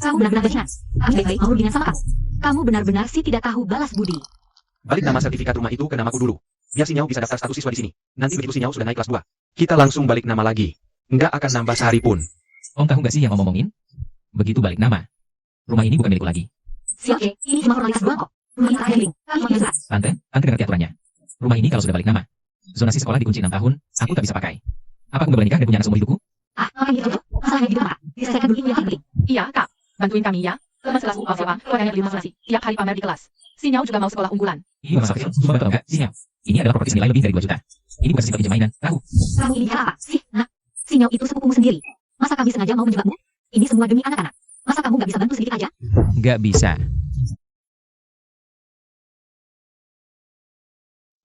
Kamu benar-benar bajingan. Kami baik-baik mau rundingan sama kamu. Kamu benar-benar sih tidak tahu balas budi. Balik nama sertifikat rumah itu ke namaku dulu. Biar Sinyau bisa daftar status siswa di sini. Nanti begitu Sinyau sudah naik kelas 2, kita langsung balik nama lagi. Nggak akan nambah sehari pun. Om tahu nggak sih yang om ngomongin? Begitu balik nama, rumah ini bukan milikku lagi. Siap, Oke, ini cuma formalitas doang kok. Rumah ini terakhir link. Kami mau jelas. Tante ngerti aturannya. Rumah ini kalau sudah balik nama, zonasi sekolah dikunci 6 tahun, aku tak bisa pakai. Apa aku nggak boleh nikah dan punya anak seumur hidupku? Ngapain gitu, Jojo? Masalahnya gitu, Pak. Diselesaikan dulu ini yang penting. Iya, Kak. Bantuin kami ya. Teman sekelasku Alfeva, keluarganya beli zonasi. Tiap hari pamer di kelas. Sinyau juga mau sekolah unggulan. Ini masalah kecil, cuma bantu enggak, Sinyau. Ini adalah properti senilai lebih dari 2 juta. Ini bukan sistem pinjam mainan, tahu? Kamu ini bicara apa sih, nak? Sinyau itu sepupumu sendiri. Masa kami sengaja mau menjebakmu? Ini semua demi anak-anak. Masa kamu nggak bisa bantu sedikit aja? Nggak bisa.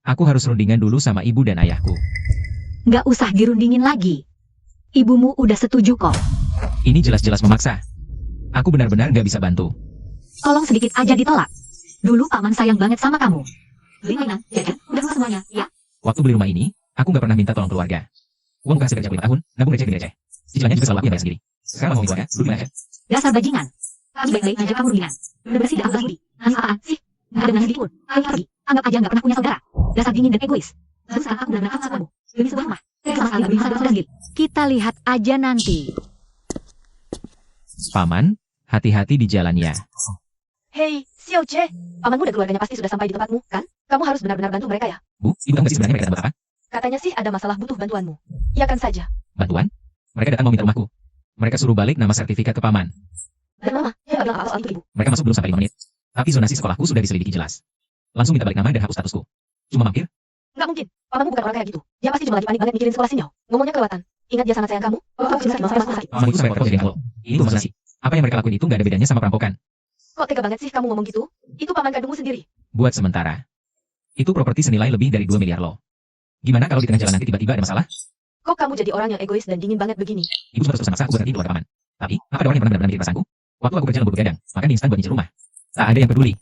Aku harus rundingan dulu sama ibu dan ayahku. Nggak usah dirundingin lagi. Ibumu udah setuju kok. Ini jelas-jelas memaksa. Aku benar-benar nggak bisa bantu. Tolong sedikit aja ditolak. Dulu paman sayang banget sama kamu. Beli mainan, jajan, udah luas semuanya, ya? Waktu beli rumah ini, aku nggak pernah minta tolong keluarga. Uang hasil kerja 5 tahun, nabung receh demi receh. Cicilannya juga selalu aku yang bayar sendiri. Sekarang mau keluarga, lu gimana aja? Dasar bajingan. Kami baik-baik aja kamu rundingan. Udah bersih dah Abah Budi. Nangis apaan sih? Nggak ada nangis sedikit pun. Ayo pergi. Anggap aja nggak pernah punya saudara. Dasar dingin dan egois. Lalu sekarang aku benar-benar kangen sama kamu. Demi sebuah rumah. Saya sama sekali nggak beli masa depan sendiri. Kita lihat aja nanti. Paman, hati-hati di jalan ya. Hei, Xiao Che. Pamanmu dan keluarganya pasti sudah sampai di tempatmu, kan? Kamu harus benar-benar bantu mereka ya. Bu, ibu tahu nggak sih sebenarnya mereka datang buat apa? Katanya sih ada masalah butuh bantuanmu. Iyakan saja. Bantuan? Mereka datang mau minta rumahku. Mereka suruh balik nama sertifikat ke paman. Dan mama, saya nggak bilang apa-apa soal itu, ibu. Mereka masuk belum sampai 5 menit. Tapi zonasi sekolahku sudah diselidiki jelas. Langsung minta balik nama dan hapus statusku. Cuma mampir? Nggak mungkin. Pamanmu bukan orang kayak gitu. Dia pasti cuma lagi panik banget mikirin sekolah Sinyau. Ngomongnya kelewatan. Ingat dia sangat sayang kamu. Waktu aku masih masuk sakit. Paman itu sampai repot jadi lo. Ini tuh zonasi. Apa yang mereka lakuin itu nggak ada bedanya sama perampokan. Kok tega banget sih kamu ngomong gitu? Itu paman kandungmu sendiri. Buat sementara. Itu properti senilai lebih dari 2 miliar lo. Gimana kalau di tengah jalan nanti tiba-tiba ada masalah? Kok kamu jadi orang yang egois dan dingin banget begini? Ibu cuma terus maksa aku berhenti keluarga paman. Tapi, apa ada orang yang pernah benar-benar mikirin perasaanku? Waktu aku kerja lembur begadang, makan di instan buat nyicil rumah. Tak ada yang peduli.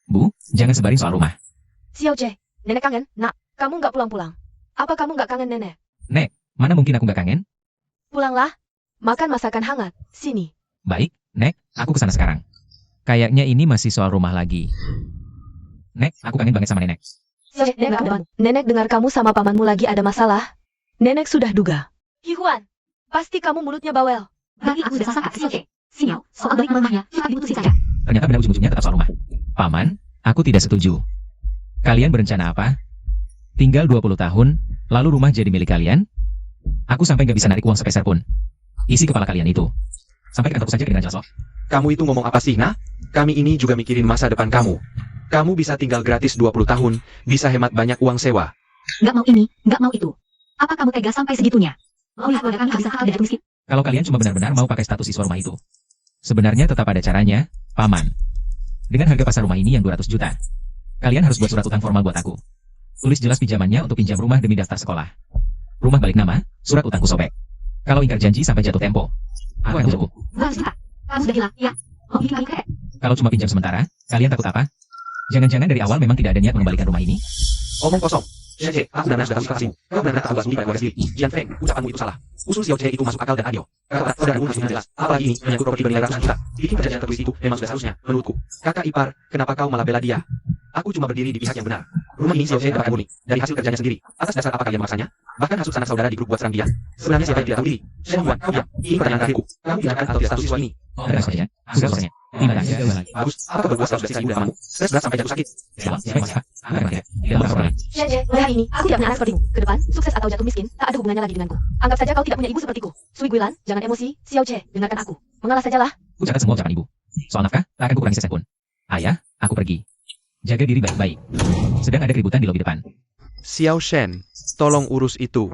Bu, jangan sebarin soal rumah. Xiao Che, nenek kangen? Nak, kamu nggak pulang-pulang. Apa kamu nggak kangen nenek? Nek, mana mungkin aku nggak kangen? Pulanglah. Makan masakan hangat. Sini. Baik, Nek, aku kesana sekarang. Kayaknya ini masih soal rumah lagi. Nek, aku kangen banget sama Nenek. Xiao Che, nenek kamu. Nenek dengar kamu sama pamanmu lagi ada masalah. Nenek sudah duga. Hihuan, pasti kamu mulutnya bawel. Berarti aku sudah salah kata Sinyau. Sinyau, soal balik rumahnya, cuma diputusin saja. Ternyata benar ujung-ujungnya tetap soal rumah. Paman, aku tidak setuju. Kalian berencana apa? Tinggal 20 tahun, lalu rumah jadi milik kalian? Aku sampai nggak bisa narik uang sepeser pun. Isi kepala kalian itu. Sampai ke kantorku saja kedengaran jelas loh. Kamu itu ngomong apa sih, nah? Kami ini juga mikirin masa depan kamu. Kamu bisa tinggal gratis 20 tahun, bisa hemat banyak uang sewa. Nggak mau ini, nggak mau itu. Apa kamu tega sampai segitunya? Mau lihat keluarga kami habis akal dan jatuh miskin? Kalau kalian cuma benar-benar mau pakai status siswa rumah itu. Sebenarnya tetap ada caranya, Paman. Dengan harga pasar rumah ini yang 200 juta. Kalian harus buat surat utang formal buat aku. Tulis jelas pinjamannya untuk pinjam rumah demi daftar sekolah. Rumah balik nama, surat utangku sobek. Kalau ingkar janji sampai jatuh tempo, aku akan cukup. 200 juta. Kamu sudah gila, ya? Mau bikin kami kredit? Kalau cuma pinjam sementara, kalian takut apa? Jangan-jangan dari awal memang tidak ada niat mengembalikan rumah ini? Omong kosong. Xiao Che, aku benar-benar sudah tahu ikhlasmu. Kau benar-benar tahu asli pada keluarga sendiri. Jian Feng, ucapanmu itu salah. Usul Xiao Che itu masuk akal dan adil. Kakak saudaramu harus jelas. Apalagi ini menyangkut properti bernilai ratusan juta. Bikin perjanjian tertulis itu memang sudah seharusnya, menurutku. Kakak ipar, kenapa kau malah bela dia? Aku cuma berdiri di pihak yang benar. Rumah ini Xiao Che dapatkan murni dari hasil kerjanya sendiri. Atas dasar apa kalian memaksanya? Bahkan hasut sanak saudara di grup buat serang dia. Sebenarnya siapa yang tidak tahu diri? Shen Huan, kau diam. Ini pertanyaan terakhirku. Kamu diangkat atau tidak status siswa ini? Oh, ada maksudnya. Aku sudah selesainya. Terima kasih. Bagus. Apakah berbuat status dari ibu dan kamu? Stres berat sampai jatuh sakit. Siapa yang siapa? Aku akan mati. Tidak mau orang lain. Xiao Che, mulai hari ini, aku tidak punya anak sepertimu. Ke depan, sukses atau jatuh miskin, tak ada hubungannya lagi denganku. Anggap saja kau tidak punya ibu sepertiku. Sui Guilan, jangan emosi. Xiao Che, dengarkan aku. Mengalah sajalah. Ku catat semua ucapan ibu. Soal nafkah, tak akan kurangi sesen pun. Ayah, aku pergi. Jaga diri baik-baik. Sedang ada keributan di lobi depan. Xiao Shen, tolong urus itu.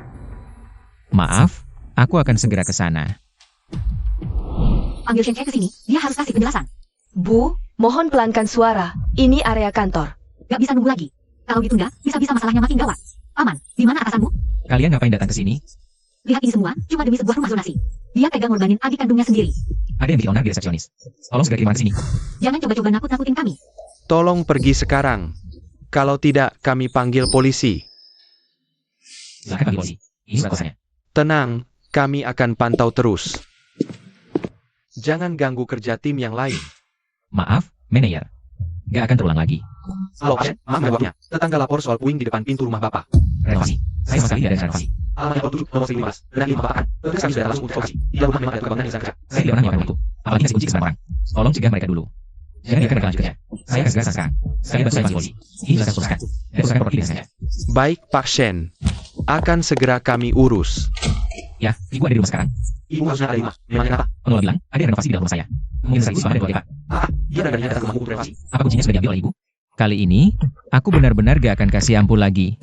Maaf, aku akan segera ke sana. Panggil Shen Che ke sini, dia harus kasih penjelasan. Bu, mohon pelankan suara. Ini area kantor. Gak bisa nunggu lagi. Kalau ditunda, bisa-bisa masalahnya makin gawat. Paman, di mana atasanmu? Kalian ngapain datang ke sini? Lihat ini semua, cuma demi sebuah rumah zonasi. Dia tega ngorbanin adik kandungnya sendiri. Ada yang bikin onar di resepsionis. Tolong segera kirim ke sini. Jangan coba-coba nakut-nakutin kami. Tolong pergi sekarang. Kalau tidak, kami panggil polisi. Silahkan panggil polisi. Ini surat kosannya. Tenang, kami akan pantau terus. Jangan ganggu kerja tim yang lain. Maaf, manajer. Gak akan terulang lagi. Halo Pak Shen, maaf mengganggunya. Tetangga lapor soal puing di depan pintu rumah Bapak. Renovasi. Saya sama sekali tidak ada renovasi. Alamatnya Blok 7, nomor 1015. Benar ini rumah Bapak kan? Petugas kami sudah datang langsung untuk inspeksi. Di dalam rumah memang ada tukang bangunan yang sedang kerja. Saya tidak pernah melakukan itu. Apalagi kasih kunci ke semua orang. Tolong cegah mereka dulu. Jangan biarkan mereka lanjut kerja. Saya akan segera sekarang. Saya bantu saya masih polisi. Ini jelas urusan. Dan usahakan properti dengan sengaja. Baik Pak Shen. Akan segera kami urus. Ya, ibu ada di rumah sekarang. Ibu harusnya ada di rumah. Memangnya kenapa? Pengelola bilang, ada renovasi di dalam rumah saya. Mungkin serius sama dan keluarga Pak. Dia dan datang ke rumahmu untuk renovasi. Apa kuncinya sudah diambil oleh ibu? Kali ini, aku benar-benar gak akan kasih ampun lagi.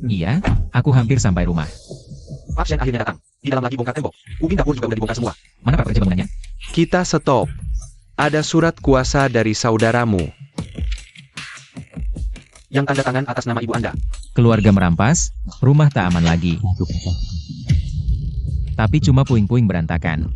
Iya, aku hampir sampai rumah. Pak Shen akhirnya datang. Di dalam lagi bongkar tembok. Ubin dapur juga udah dibongkar semua. Mana para pekerja bangunannya? Kita stop. Ada surat kuasa dari saudaramu. Yang tanda tangan atas nama ibu Anda. Keluarga merampas, rumah tak aman lagi. Tapi cuma puing-puing berantakan.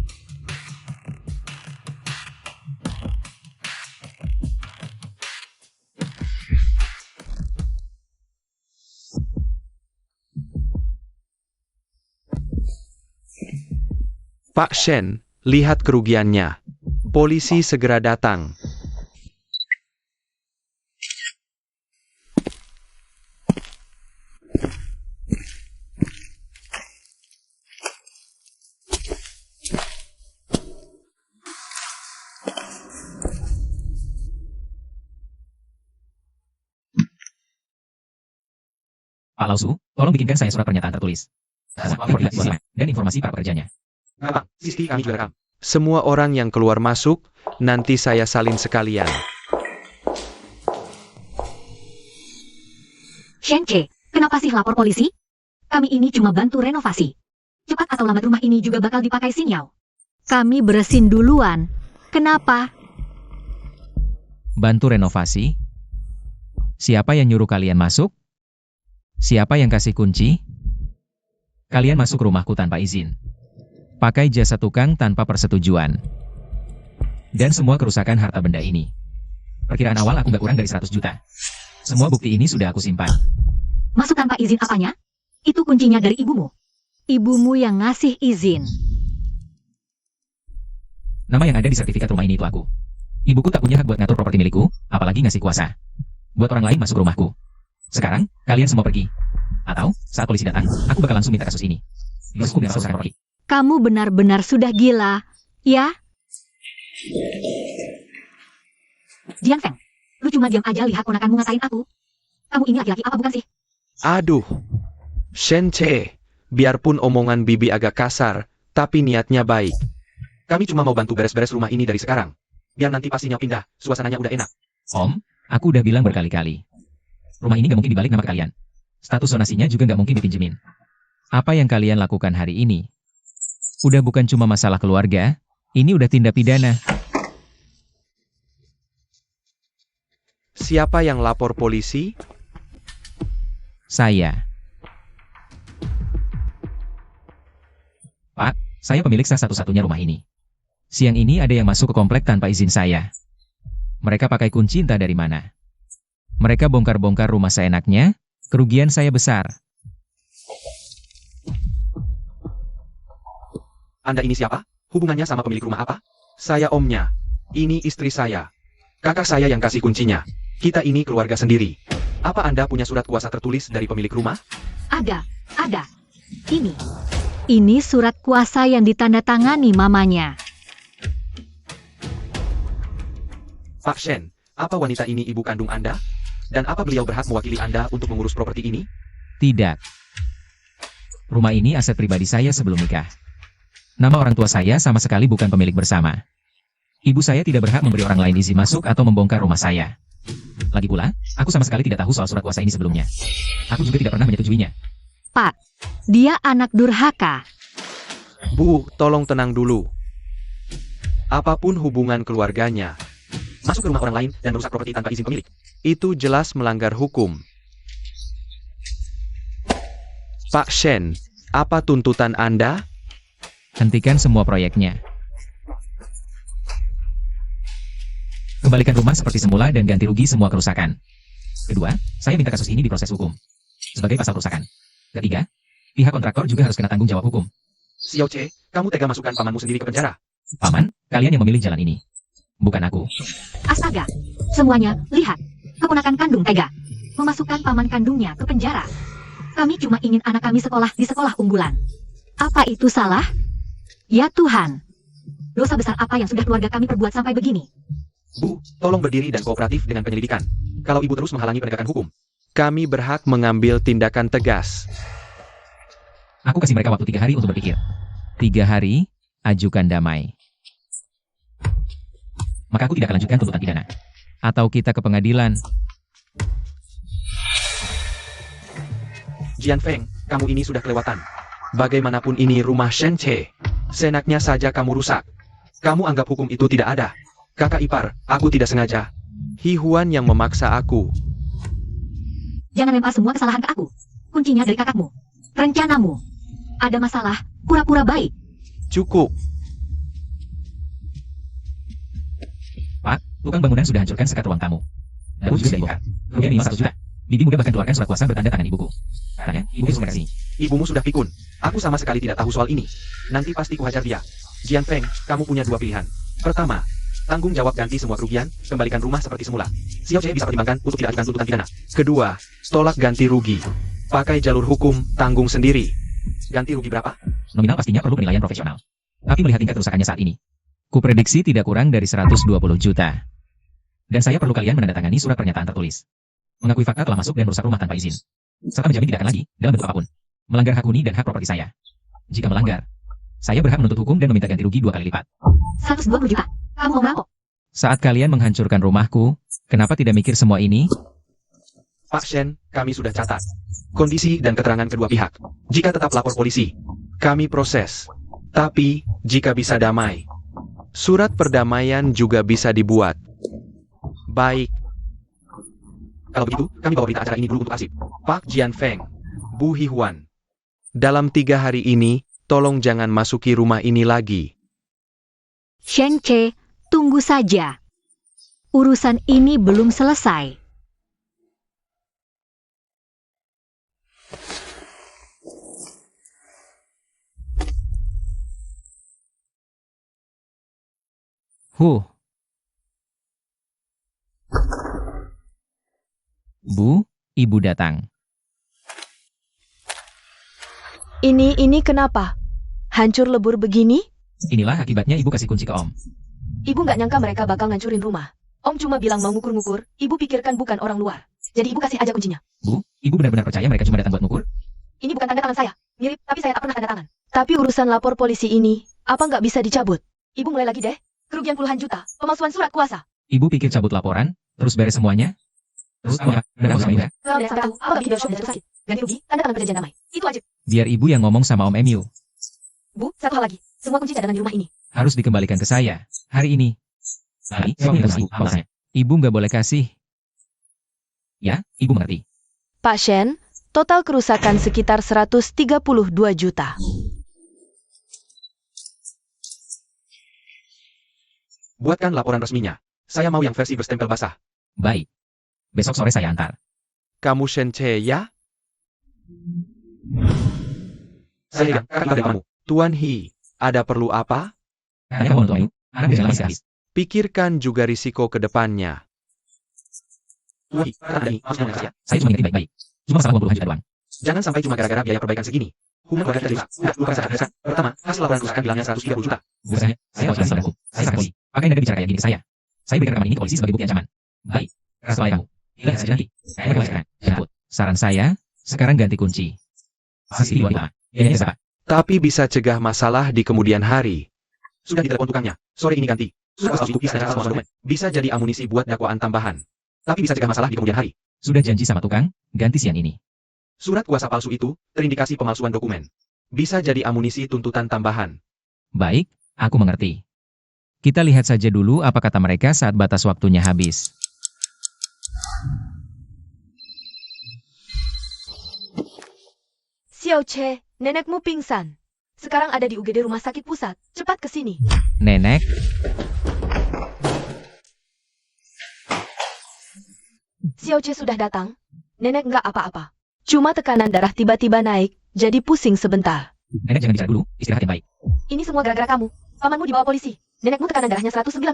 Pak Shen, lihat kerugiannya. Polisi segera datang. Pak Lausu, tolong bikinkan saya surat pernyataan tertulis. Dan informasi para pekerjanya. Bapak, CCTV kami juga rekam. Semua orang yang keluar masuk, nanti saya salin sekalian. Shen-che, kenapa sih lapor polisi? Kami ini cuma bantu renovasi. Cepat atau lambat rumah ini juga bakal dipakai Xinyao. Kami beresin duluan. Kenapa? Bantu renovasi? Siapa yang nyuruh kalian masuk? Siapa yang kasih kunci? Kalian masuk rumahku tanpa izin. Pakai jasa tukang tanpa persetujuan. Dan semua kerusakan harta benda ini. Perkiraan awal aku gak kurang dari 100 juta. Semua bukti ini sudah aku simpan. Masuk tanpa izin apanya? Itu kuncinya dari ibumu. Ibumu yang ngasih izin. Nama yang ada di sertifikat rumah ini itu aku. Ibuku tak punya hak buat ngatur properti milikku, apalagi ngasih kuasa. Buat orang lain masuk rumahku. Sekarang, kalian semua pergi. Atau, saat polisi datang, aku bakal langsung minta kasus ini. Bosku biar selesai properti. Kamu benar-benar sudah gila, ya? Jian Feng, lu cuma diam aja lihat ponakanmu ngatain aku. Kamu ini laki-laki apa bukan sih? Aduh. Shen-che, biarpun omongan bibi agak kasar, tapi niatnya baik. Kami cuma mau bantu beres-beres rumah ini dari sekarang. Biar nanti pastinya pindah, suasananya udah enak. Om, aku udah bilang berkali-kali. Rumah ini gak mungkin dibalik nama kalian. Status zonasinya juga gak mungkin dipinjemin. Apa yang kalian lakukan hari ini? Udah bukan cuma masalah keluarga, ini udah tindak pidana. Siapa yang lapor polisi? Saya. Pak, saya pemilik sah satu-satunya rumah ini. Siang ini ada yang masuk ke komplek tanpa izin saya. Mereka pakai kunci entah dari mana. Mereka bongkar-bongkar rumah seenaknya, kerugian saya besar. Anda ini siapa? Hubungannya sama pemilik rumah apa? Saya omnya. Ini istri saya. Kakak saya yang kasih kuncinya. Kita ini keluarga sendiri. Apa Anda punya surat kuasa tertulis dari pemilik rumah? Ada. Ini surat kuasa yang ditandatangani mamanya. Pak Shen, apa wanita ini ibu kandung Anda? Dan apa beliau berhak mewakili Anda untuk mengurus properti ini? Tidak. Rumah ini aset pribadi saya sebelum nikah. Nama orang tua saya sama sekali bukan pemilik bersama. Ibu saya tidak berhak memberi orang lain izin masuk atau membongkar rumah saya. Lagi pula, aku sama sekali tidak tahu soal surat kuasa ini sebelumnya. Aku juga tidak pernah menyetujuinya. Pak, dia anak durhaka. Bu, tolong tenang dulu. Apapun hubungan keluarganya, Masuk ke rumah orang lain dan merusak properti tanpa izin pemilik. itu jelas melanggar hukum. Pak Shen, apa tuntutan Anda? Hentikan semua proyeknya. Kembalikan rumah seperti semula dan ganti rugi semua kerusakan. Kedua, saya minta kasus ini diproses hukum. Sebagai pasal kerusakan. Ketiga, Pihak kontraktor juga harus kena tanggung jawab hukum. Xiao Che, kamu tega masukkan pamanmu sendiri ke penjara. Paman, kalian yang memilih jalan ini. Bukan aku. Astaga, semuanya, lihat. Keponakan kandung tega. Memasukkan paman kandungnya ke penjara. Kami cuma ingin anak kami sekolah di sekolah unggulan. Apa itu salah? Ya Tuhan. Dosa besar apa yang sudah keluarga kami perbuat sampai begini? Bu, tolong berdiri dan kooperatif dengan penyelidikan. Kalau ibu terus menghalangi penegakan hukum, Kami berhak mengambil tindakan tegas. Aku kasih mereka waktu 3 hari untuk berpikir. 3 hari, ajukan damai. Maka aku tidak akan lanjutkan tuntutan pidana. Atau kita ke pengadilan. Jian Feng, kamu ini sudah kelewatan. Bagaimanapun ini rumah Shen Che. Senaknya saja kamu rusak. Kamu anggap hukum itu tidak ada. Kakak ipar, aku tidak sengaja. Hi Huan yang memaksa aku. Jangan lempar semua kesalahan ke aku. Kuncinya dari kakakmu. Rencanamu. Ada masalah, pura-pura baik. Cukup. Pak, tukang bangunan sudah hancurkan sekat ruang tamu. Dapur juga dibongkar. Kerugian minimal 100 juta. Bibi muda bahkan keluarkan surat kuasa bertanda tangan ibuku. Katanya, ibuku suka kasih. Ibumu sudah pikun. Aku sama sekali tidak tahu soal ini. Nanti pasti kuhajar dia. Jian Feng, kamu punya 2 pilihan. Pertama, tanggung jawab ganti semua kerugian, kembalikan rumah seperti semula. Xiao Che bisa pertimbangkan untuk tidak ajukan tuntutan pidana. Kedua, tolak ganti rugi. Pakai jalur hukum, tanggung sendiri. Ganti rugi berapa? Nominal pastinya perlu penilaian profesional. Tapi melihat tingkat kerusakannya saat ini, kuprediksi tidak kurang dari 120 juta. Dan saya perlu kalian menandatangani surat pernyataan tertulis. Mengakui fakta telah masuk dan merusak rumah tanpa izin. Serta menjamin tidak akan lagi, dalam bentuk apapun, melanggar hak huni dan hak properti saya. Jika melanggar, saya berhak menuntut hukum dan meminta ganti rugi 2 kali lipat. 120 juta. Kamu mau merampok? Saat kalian menghancurkan rumahku, kenapa tidak mikir semua ini? Pak Shen, kami sudah catat kondisi dan keterangan kedua pihak. Jika tetap lapor polisi, Kami proses. Tapi, jika bisa damai. Surat perdamaian juga bisa dibuat. Baik. kalau begitu, kami bawa berita acara ini dulu untuk arsip. Pak Jian Feng, Bu Hi Huan. Dalam 3 hari ini, tolong jangan masuki rumah ini lagi. Shen Che, tunggu saja. Urusan ini belum selesai. Bu, ibu datang. Ini kenapa? Hancur lebur begini? Inilah akibatnya ibu kasih kunci ke Om. Ibu nggak nyangka mereka bakal ngancurin rumah. Om cuma bilang mau ngukur-ngukur, ibu pikirkan bukan orang luar. Jadi ibu kasih aja kuncinya. Bu, ibu benar-benar percaya mereka cuma datang buat ngukur? Ini bukan tanda tangan saya. Mirip, tapi saya tak pernah tanda tangan. Tapi urusan lapor polisi ini, apa nggak bisa dicabut? Ibu mulai lagi deh. Kerugian puluhan juta, pemalsuan surat kuasa. Ibu pikir cabut laporan, terus beres semuanya? Terus apa? Dan aku sama Indra? Kalau ada yang sampai tahu, apa bagi Bioshop jatuh sakit? Ganti rugi, tanda tangan perjanjian damai. Itu aja. Biar ibu yang ngomong sama Om Emu. Bu, satu hal lagi. Semua kunci cadangan di rumah ini. Harus dikembalikan ke saya, hari ini. Lagi, ibu nggak boleh kasih. Ya, ibu mengerti. Pak Shen, total kerusakan sekitar 132 juta. Buatkan laporan resminya. Saya mau yang versi berstempel basah. Baik. Besok sore saya antar. Kamu Shen Che ya? Saya kakak dari kamu. Tuan Hi, ada perlu apa? Hanya mau untuk Ayu, anak bisa masih habis. Pikirkan juga risiko ke depannya. Wih, kata ini, maksudnya saya. Saya cuma ingetin baik-baik. Cuma masalah uang puluhan juta doang. Jangan sampai cuma gara-gara biaya perbaikan segini. Hukuman keluarga kita rusak. Udah, lupakan saja. Pertama, hasil laporan kerusakan bilangnya 130 juta. Bukannya, saya harus bilang hukum. Saya sangat polisi. Pakai nada bicara kayak gini ke saya. Saya berikan rekaman ini ke polisi sebagai bukti ancaman. Baik. Keras kepala kamu. Hilang saja nanti. Kayaknya kamu sekarang. Jangan. Saran saya, sekarang ganti kunci. Sisi dua lama. Biayanya berapa? Tapi bisa cegah masalah di kemudian hari. Sudah ditelepon tukangnya. Sore ini ganti. Surat kuasa itu bisa semua dokumen. Bisa jadi amunisi buat dakwaan tambahan. Tapi bisa cegah masalah di kemudian hari. Sudah janji sama tukang, ganti siang ini. Surat kuasa palsu itu terindikasi pemalsuan dokumen. Bisa jadi amunisi tuntutan tambahan. Baik, aku mengerti. Kita lihat saja dulu apa kata mereka saat batas waktunya habis. Xiao Che, nenekmu pingsan. Sekarang ada di UGD Rumah Sakit Pusat. Cepat ke sini. Nenek, Xiao Che sudah datang. Nenek nggak apa-apa. Cuma tekanan darah tiba-tiba naik, jadi pusing sebentar. Nenek jangan bicara dulu, istirahat yang baik. Ini semua gara-gara kamu. Pamanmu dibawa polisi. Nenekmu tekanan darahnya 190.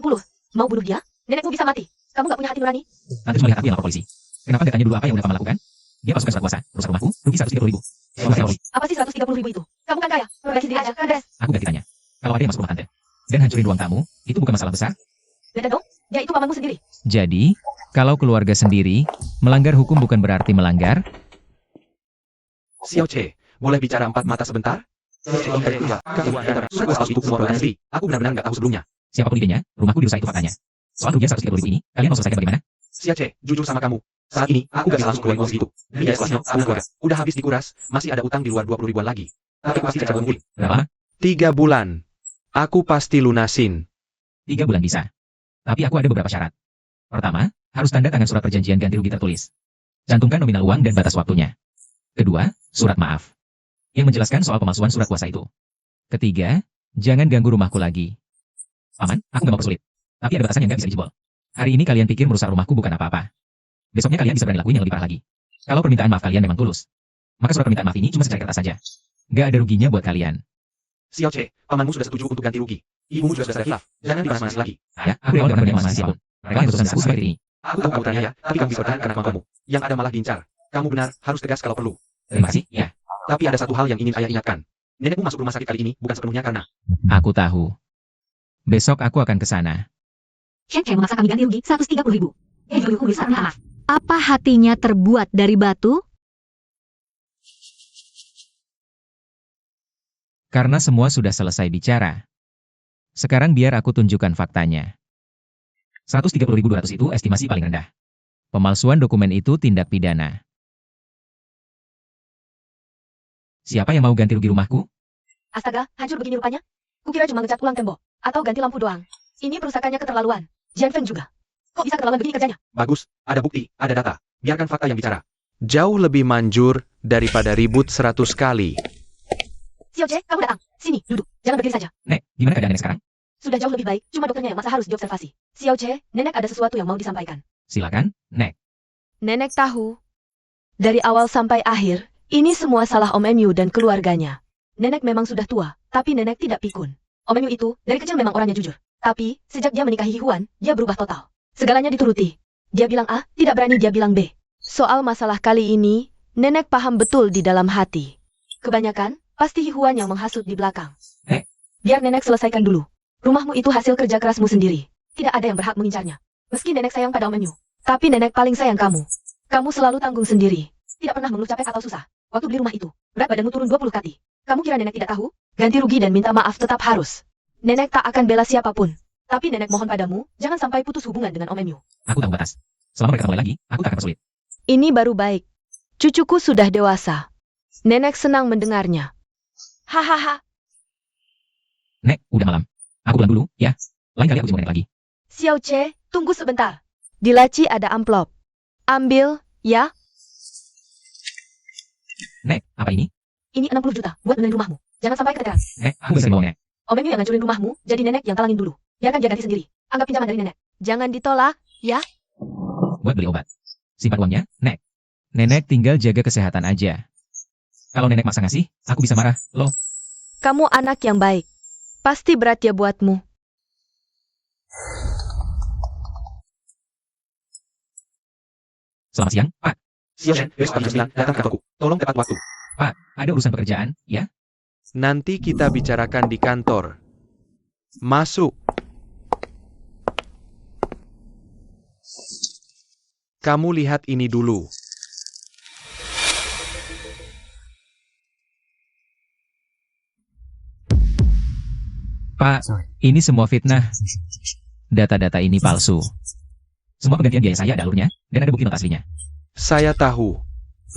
Mau bunuh dia? Nenekmu bisa mati. Kamu gak punya hati nurani? Tante cuma lihat aku yang lapor polisi. Kenapa nggak tanya dulu apa yang udah paman lakukan? Dia pasukan surat kuasa, rusak rumahku, rugi 130.000. Apa sih 130.000 itu? Kamu kan kaya. Perbaiki sendiri aja, kan, Des? Aku ganti tanya. Kalau ada yang masuk rumah tante dan hancurin ruang tamu, itu bukan masalah besar. Beda dong. Dia itu pamanmu sendiri. Jadi, kalau keluarga sendiri, melanggar hukum bukan berarti melanggar. Xiao Che, boleh bicara empat mata sebentar? Surat itu semua orang asli. Aku benar-benar nggak tahu sebelumnya. Siapapun idenya, rumahku dirusak itu faktanya. Soal kerugian 130.000 ini, kalian mau selesaikan bagaimana? Xiao Che, jujur sama kamu. Saat ini, aku gak bisa langsung keluar uang segitu. Biaya sekolahnya, keluarga. Udah habis dikuras, masih ada utang di luar 20 ribuan lagi. Tapi pasti cara mungkin. Berapa? 3 bulan. Aku pasti lunasin. 3 bulan bisa. Tapi aku ada beberapa syarat. Pertama, harus tanda tangan surat perjanjian ganti rugi tertulis. Cantumkan nominal uang dan batas waktunya. Kedua, surat maaf. Yang menjelaskan soal pemalsuan surat kuasa itu. Ketiga, jangan ganggu rumahku lagi. Paman, aku gak mau persulit. Tapi ada batasan yang gak bisa dijebol. Hari ini kalian pikir merusak rumahku bukan apa-apa. Besoknya kalian bisa berani lakuin yang lebih parah lagi. Kalau permintaan maaf kalian memang tulus, maka surat permintaan maaf ini cuma secari kertas saja. Gak ada ruginya buat kalian. Xiao Che, pamanmu sudah setuju untuk ganti rugi. Ibumu juga sudah selesai. Jangan dipanas-panas lagi. Ya, aku memang pernah berniat siapapun. Mereka yang berusaha aku seperti ini. Aku tahu kamu teraniaya, tapi kamu bisa bertahan karena kamu. Yang ada malah diincar. Kamu benar, harus tegas kalau perlu. Terima kasih, ya. Tapi ada satu hal yang ingin ayah ingatkan. Nenekmu masuk rumah sakit kali ini bukan sepenuhnya karena... Aku tahu. Besok aku akan ke sana. Shen Che memaksa kami ganti rugi 130.000. Jual kumis saat maaf. Apa hatinya terbuat dari batu? Karena semua sudah selesai bicara. Sekarang biar aku tunjukkan faktanya. 130.200 itu estimasi paling rendah. Pemalsuan dokumen itu tindak pidana. Siapa yang mau ganti rugi rumahku? Astaga, hancur begini rupanya. Kukira cuma ngecat ulang tembok. Atau ganti lampu doang. Ini perusakannya keterlaluan. Jian Feng juga. Kok bisa keterlaluan begini kerjanya? Bagus, ada bukti, ada data. Biarkan fakta yang bicara. Jauh lebih manjur daripada ribut 100 kali. Xiao Che, kamu datang. Sini, duduk. Jangan berdiri saja. Nek, gimana keadaan Nek sekarang? Sudah jauh lebih baik, cuma dokternya yang masa harus diobservasi. Xiao Che, Nenek ada sesuatu yang mau disampaikan. Silakan, Nek. Nenek tahu. Dari awal sampai akhir, ini semua salah Om Emyu dan keluarganya. Nenek memang sudah tua, tapi Nenek tidak pikun. Om Emyu itu, dari kecil memang orangnya jujur. Tapi, sejak dia menikahi Hihuan, dia berubah total. Segalanya dituruti. Dia bilang A, tidak berani dia bilang B. Soal masalah kali ini, Nenek paham betul di dalam hati. Kebanyakan, pasti Hihuan yang menghasut di belakang. Biar Nenek selesaikan dulu. Rumahmu itu hasil kerja kerasmu sendiri. Tidak ada yang berhak mengincarnya. Meski Nenek sayang pada Om Emyu. Tapi Nenek paling sayang kamu. Kamu selalu tanggung sendiri. Tidak pernah mengeluh capek atau susah. Waktu beli rumah itu, berat badanmu turun 20 kali. Kamu kira Nenek tidak tahu? Ganti rugi dan minta maaf tetap harus. Nenek tak akan bela siapapun. Tapi Nenek mohon padamu, jangan sampai putus hubungan dengan Om Emyu. Aku tahu batas. Selama mereka mulai lagi, aku tak akan bersulit. Ini baru baik. Cucuku sudah dewasa. Nenek senang mendengarnya. Hahaha. Nek, udah malam. Aku pulang dulu, ya. Lain kali aku jemput Nek lagi. Xiao Che, tunggu sebentar. Di laci ada amplop. Ambil, ya. Nek, apa ini? Ini 60 juta buat benerin rumahmu. Jangan sampai keteteran. Nek, aku bisa bawa Nek. Om Emyu yang ngancurin rumahmu, jadi Nenek yang talangin dulu. Biarkan dia ganti sendiri. Anggap pinjaman dari Nenek. Jangan ditolak, ya. Buat beli obat. Simpan uangnya, Nek. Nenek tinggal jaga kesehatan aja. Kalau Nenek maksa ngasih, aku bisa marah, loh. Kamu anak yang baik. Pasti berat ya buatmu. Selamat siang, Pak. Xiao Shen, besok jam 9 datang ke kantorku. Tolong tepat waktu. Pak, ada urusan pekerjaan, ya? Nanti kita bicarakan di kantor. Masuk. Kamu lihat ini dulu. Pak, ini semua fitnah. Data-data ini palsu. Semua penggantian biaya saya ada alurnya, dan ada bukti not aslinya. Saya tahu.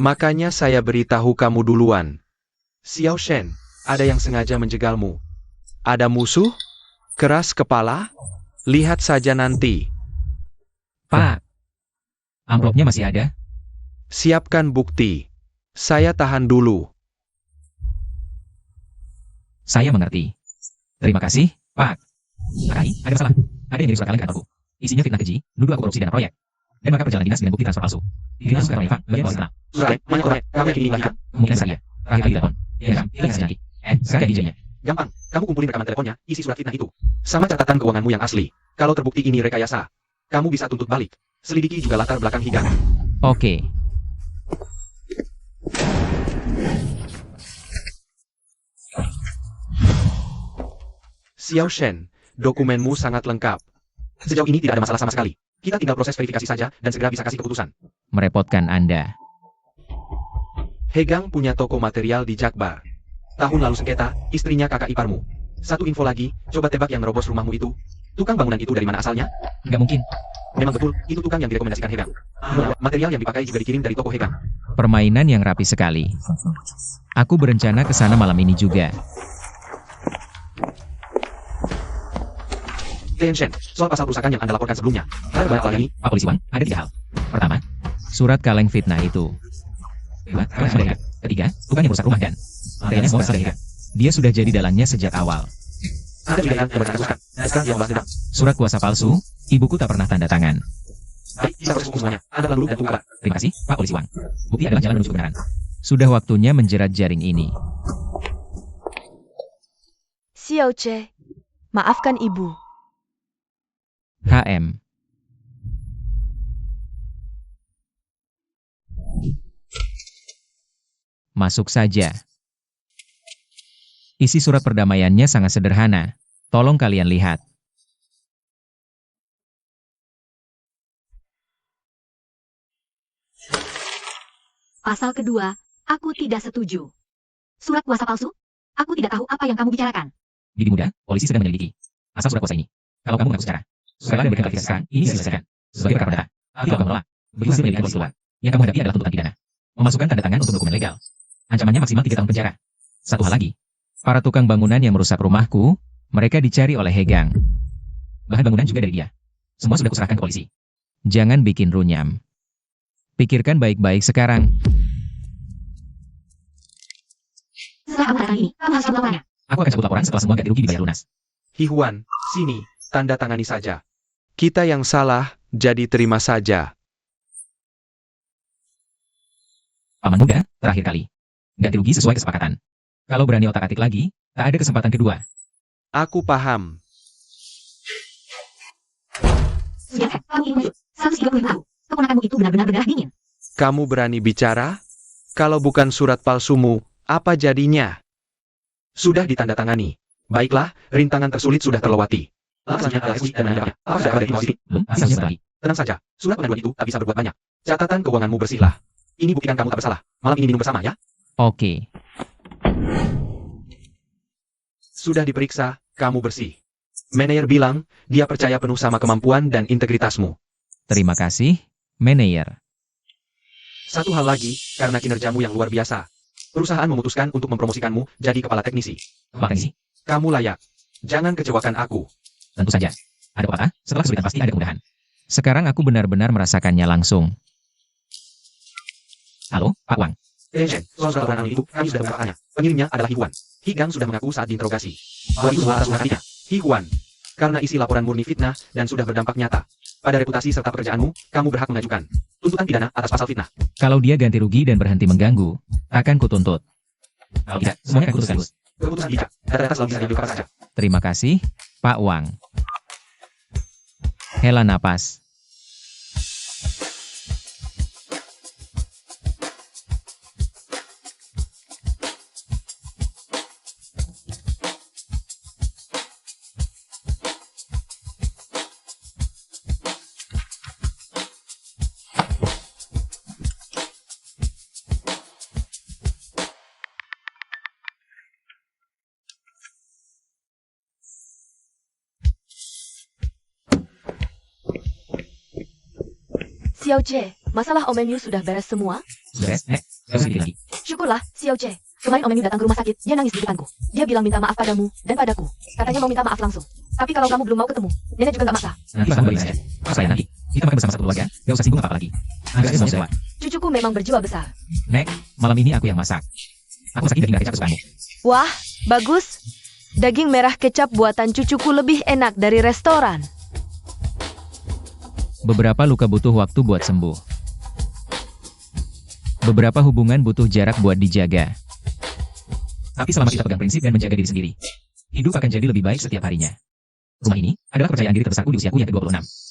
Makanya saya beritahu kamu duluan. Xiao Shen, ada yang sengaja menjegalmu. Ada musuh? Keras kepala? Lihat saja nanti. Pak, amplopnya masih ada? Siapkan bukti. Saya tahan dulu. Saya mengerti. Terima kasih, Pak. Akai, ada masalah. Ada yang ngirim surat kalian ke kantorku. Isinya fitnah keji, nuduh aku korupsi dana proyek. Dan maka perjalanan dinas dengan bukti transfer palsu. Dinas sekarang Eva, bagian bawah sana. Surat, mana korek? Kamu yakin ini lagi? Kemungkinan saya. Terakhir kali telepon. Ya kan, ingat saja nanti. Sekarang jadi jadinya. Gampang, kamu kumpulin rekaman teleponnya, isi surat fitnah itu. Sama catatan keuanganmu yang asli. Kalau terbukti ini rekayasa, kamu bisa tuntut balik. Selidiki juga latar belakang Higang. Oke. Xiao Shen, dokumenmu sangat lengkap. Sejauh ini tidak ada masalah sama sekali. Kita tinggal proses verifikasi saja dan segera bisa kasih keputusan. Merepotkan Anda. Hegang punya toko material di Jakbar. Tahun lalu sengketa, istrinya kakak iparmu. Satu info lagi, coba tebak yang nerobos rumahmu itu. Tukang bangunan itu dari mana asalnya? Nggak mungkin. Memang betul, itu tukang yang direkomendasikan Hegang. Material yang dipakai juga dikirim dari toko Hegang. Permainan yang rapi sekali. Aku berencana ke sana malam ini juga. Shen, soal pasal perusahaan yang Anda laporkan sebelumnya. Ada banyak hal ini. Pak Polisi Wang, ada 3 hal. Pertama, surat kaleng fitnah itu. Kedua, kalian sudah ingat. Ketiga, tukang yang merusak rumah dan kayaknya semua sudah ingat. Dia sudah jadi dalangnya sejak awal. Ada juga yang berkata dan sekarang dia membahas dendam. Surat kuasa palsu, ibuku tak pernah tanda tangan. Baik, kita proses hukum semuanya. Anda pulang dulu dan tunggu kabar. Terima kasih, Pak Polisi Wang. Bukti adalah jalan menuju kebenaran. Sudah waktunya menjerat jaring ini. Xiao Che, maafkan ibu. HM. Masuk saja. Isi surat perdamaiannya sangat sederhana. Tolong kalian lihat. Pasal kedua, aku tidak setuju. Surat kuasa palsu? Aku tidak tahu apa yang kamu bicarakan. Bibi muda, polisi sedang menyelidiki. Asal surat kuasa ini. Kalau kamu mengaku secara sukarela dan berikan klarifikasi sekarang, ini diselesaikan. Sebagai perkara perdata. Tapi kalau kamu menolak, begitu hasil penyelidikan polisi keluar, yang kamu hadapi adalah tuntutan pidana. Memasukkan tanda tangan untuk dokumen legal. Ancamannya maksimal 3 tahun penjara. Satu hal lagi. Para tukang bangunan yang merusak rumahku, mereka dicari oleh Hegang. Bahan bangunan juga dari dia. Semua sudah kuserahkan ke polisi. Jangan bikin runyam. Pikirkan baik-baik sekarang. Setelah kamu datang ini, kamu harus melapornya. Aku akan cabut laporan setelah semua ganti rugi dibayar lunas. Hihuan, sini, tanda tangani saja. Kita yang salah, jadi terima saja. Paman muda, terakhir kali. Ganti rugi sesuai kesepakatan. Kalau berani otak-atik lagi, tak ada kesempatan kedua. Aku paham. Sudah, kamu ingin lanjut. 130 tahun. Keponakanmu itu benar-benar berdarah dingin. Kamu berani bicara? Kalau bukan surat palsumu, apa jadinya? Sudah ditandatangani. Baiklah, rintangan tersulit sudah terlewati. Alasannya adalah eksekusi dan menandakannya. Apa sudah ada di bawah sini? Hasilnya sebentar lagi. Tenang saja, surat pengaduan itu tak bisa berbuat banyak. Catatan keuanganmu bersihlah. Ini buktikan kamu tak bersalah. Malam ini minum bersama ya. Oke. Sudah diperiksa, kamu bersih. Manajer bilang, dia percaya penuh sama kemampuan dan integritasmu. Terima kasih, manajer. Satu hal lagi, karena kinerjamu yang luar biasa. Perusahaan memutuskan untuk mempromosikanmu jadi kepala teknisi. Kepala teknisi? Kamu layak. Jangan kecewakan aku. Tentu saja. Ada pepatah, setelah kesulitan pasti ada kemudahan. Sekarang aku benar-benar merasakannya langsung. Halo, Pak Wang. Shen, soal surat laporan itu, kami sudah mendapatkannya. Pengirimnya adalah Hihuan. Higang sudah mengaku saat diinterogasi bahwa itu atas ulah hatinya. Hihuan, karena isi laporan murni fitnah dan sudah berdampak nyata pada reputasi serta pekerjaanmu, kamu berhak mengajukan tuntutan pidana atas pasal fitnah. Kalau dia ganti rugi dan berhenti mengganggu, akan kutuntut. Kalau tidak, semuanya akan kututup. Keputusan bijak, data-data selalu bisa diambil kapan saja. Terima kasih, Pak Wang. Hela napas. Xiao Che, masalah Om Yu sudah beres semua? Sudah beres, Nek. Gak usah sedikit lagi. Syukurlah, Xiao Che. Kemarin Om Yu datang ke rumah sakit, dia nangis di depanku. Dia bilang minta maaf padamu dan padaku. Katanya mau minta maaf langsung. Tapi kalau kamu belum mau ketemu, nenek juga nggak maksa. Nanti Pak Wang saja. Pas saya nanti. Kita makan bersama satu keluarga, gak usah singgung apa lagi. Agak semua sewa. Cucuku memang berjiwa besar. Nek, malam ini aku yang masak. Aku masakin daging merah kecap kesukaanmu. Wah, bagus. Daging merah kecap buatan cucuku lebih enak dari restoran. Beberapa luka butuh waktu buat sembuh. Beberapa hubungan butuh jarak buat dijaga. Tapi selama kita pegang prinsip dan menjaga diri sendiri, hidup akan jadi lebih baik setiap harinya. Rumah ini adalah kepercayaan diri terbesarku di usiaku yang ke-26.